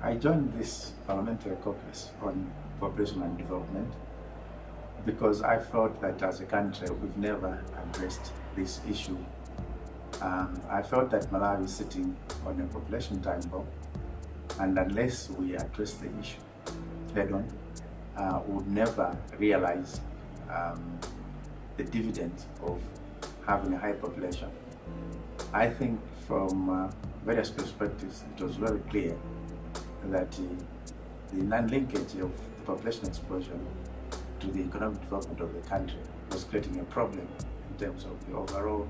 I joined this Parliamentary Caucus on population and development because I felt that as a country we've never addressed this issue. I felt that Malawi is sitting on a population time bomb, and unless we address the issue head on, we would never realize the dividends of having a high population. I think from various perspectives it was very clear that the non-linkage of the population explosion to the economic development of the country was creating a problem in terms of the overall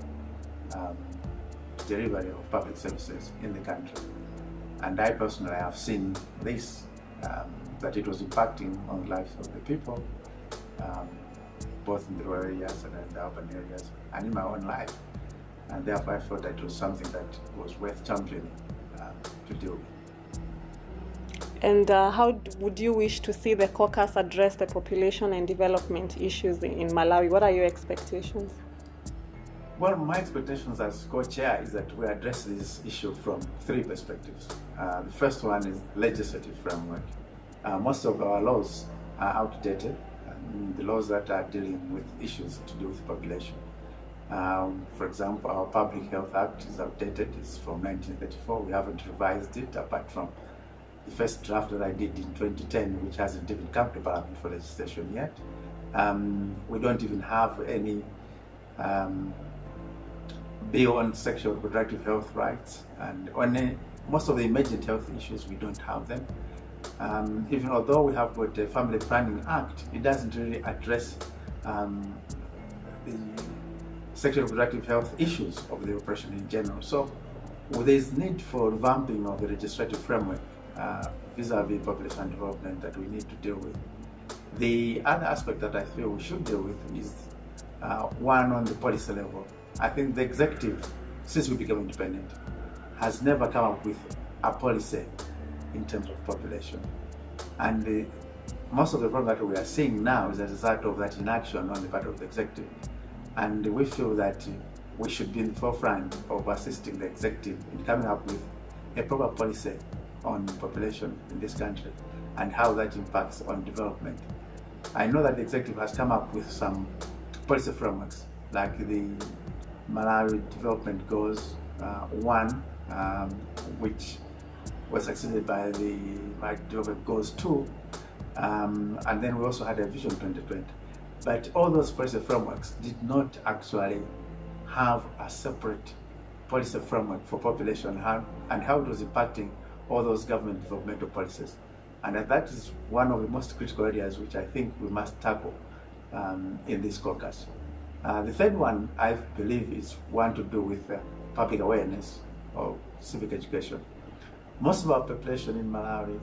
delivery of public services in the country. And I personally have seen this, that it was impacting on the lives of the people, both in the rural areas and in the urban areas, and in my own life. And therefore I thought that it was something that was worth championing to deal with. And how would you wish to see the caucus address the population and development issues in Malawi? What are your expectations? Well, my expectations as co-chair is that we address this issue from three perspectives. The first one is legislative framework. Most of our laws are outdated, the laws that are dealing with issues to do with population. For example, our Public Health Act is outdated. It's from 1934. We haven't revised it apart from the first draft that I did in 2010, which hasn't even come to Parliament for legislation yet. We don't even have any bill on sexual and reproductive health rights, and on most of the emergent health issues we don't have them. Even although we have got a Family Planning Act, it doesn't really address the sexual and reproductive health issues of the population in general. So there is need for revamping of the legislative framework vis-a-vis population development that we need to deal with. The other aspect that I feel we should deal with is one on the policy level. I think the executive, since we became independent, has never come up with a policy in terms of population. And most of the problem that we are seeing now is a result of that inaction on the part of the executive. And we feel that we should be in the forefront of assisting the executive in coming up with a proper policy on population in this country and how that impacts on development. I know that the executive has come up with some policy frameworks, like the Malawi Development Goals 1, which was succeeded by the Malawi Development Goals 2, and then we also had a Vision 2020. But all those policy frameworks did not actually have a separate policy framework for population and how it was impacting all those government developmental policies. And that is one of the most critical areas which I think we must tackle in this caucus. The third one, I believe, is one to do with public awareness or civic education. Most of our population in Malawi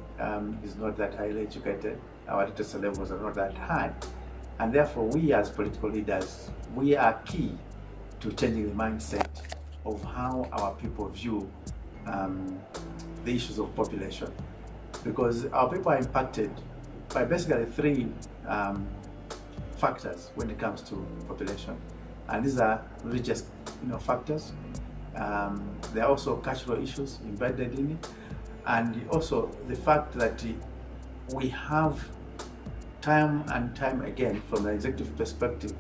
is not that highly educated. Our literacy levels are not that high. And therefore, we as political leaders, we are key to changing the mindset of how our people view the issues of population. Because our people are impacted by basically three factors when it comes to population. And these are religious factors. There are also cultural issues embedded in it. And also the fact that we have time and time again, from an executive perspective,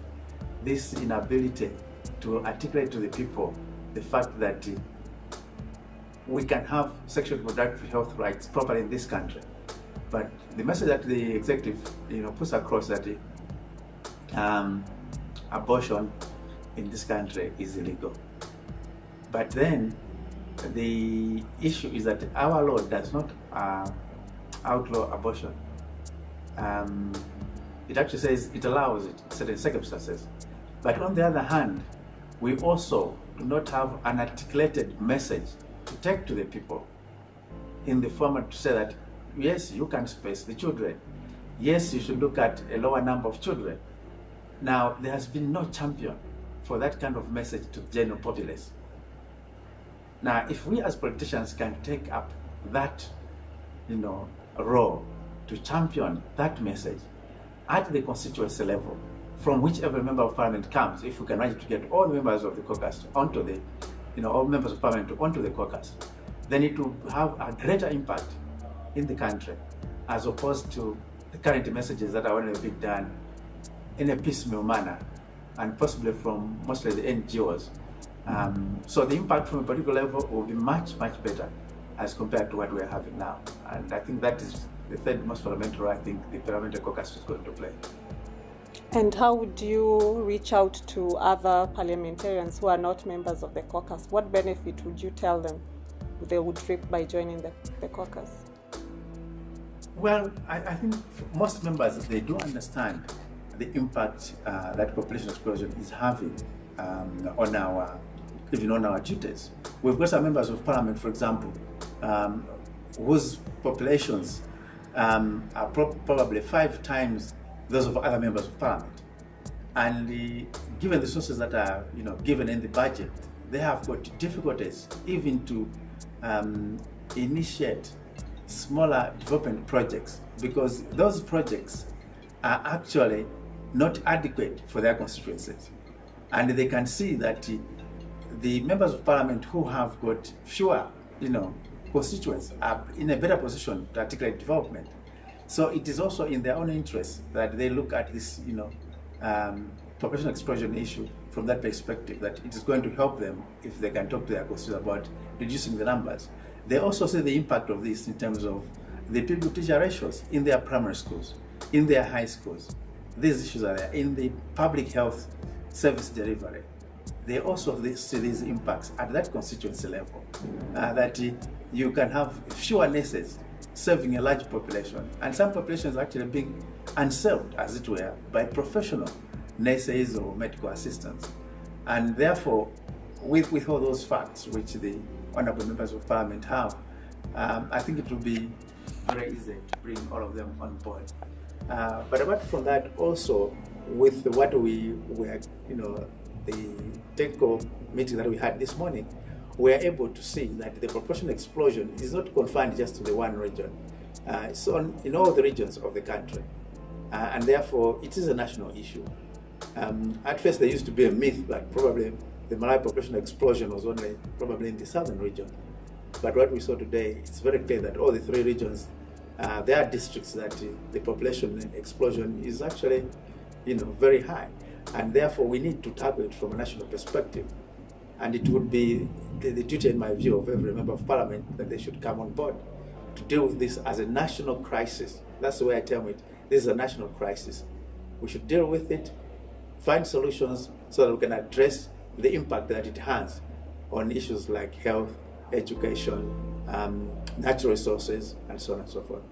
this inability to articulate to the people the fact that we can have sexual and reproductive health rights properly in this country. But the message that the executive puts across that abortion in this country is illegal. But then the issue is that our law does not outlaw abortion. It actually says it allows it in certain circumstances. But on the other hand, we also do not have an articulated message to take to the people in the format to say that, yes, you can space the children. Yes, you should look at a lower number of children. Now, there has been no champion for that kind of message to the general populace. Now, if we as politicians can take up that, role to champion that message at the constituency level, from whichever member of parliament comes, if we can manage to get all the members of the caucus onto the, all members of parliament onto the caucus, then it will have a greater impact in the country, as opposed to the current messages that are only being done in a piecemeal manner, and possibly from mostly the NGOs. So the impact from a political level will be much, much better as compared to what we're having now. And I think that is the third most fundamental role I think the Parliamentary Caucus is going to play. And how would you reach out to other parliamentarians who are not members of the caucus? What benefit would you tell them they would reap by joining the caucus? Well, I think most members, they do understand the impact that population explosion is having on our, even on our duties. We've got some members of parliament, for example, whose populations are probably 5 times those of other members of parliament. And given the sources that are given in the budget, they have got difficulties even to initiate smaller development projects, because those projects are actually not adequate for their constituencies. And they can see that the members of parliament who have got fewer constituents are in a better position to articulate development. So it is also in their own interest that they look at this population explosion issue from that perspective, that it is going to help them if they can talk to their constituents about reducing the numbers. They also see the impact of this in terms of the pupil-teacher ratios in their primary schools, in their high schools. These issues are there. In the public health service delivery, they also see these impacts at that constituency level, that you can have fewer nurses serving a large population, and some populations actually being unserved, as it were, by professional nurses or medical assistants. And therefore, with all those facts which the honourable members of parliament have, I think it will be very easy to bring all of them on board. But apart from that, also with what we were, the technical meeting that we had this morning, we are able to see that the population explosion is not confined just to the one region. It's in all the regions of the country, and therefore it is a national issue. At first, there used to be a myth that probably the Malawi population explosion was only probably in the southern region. But what we saw today, it's very clear that all the 3 regions, there are districts that the population explosion is actually, very high, and therefore we need to tackle it from a national perspective. And it would be the duty, in my view, of every member of parliament that they should come on board to deal with this as a national crisis. That's the way I term it. This is a national crisis. We should deal with it, find solutions so that we can address the impact that it has on issues like health, education, natural resources, and so on and so forth.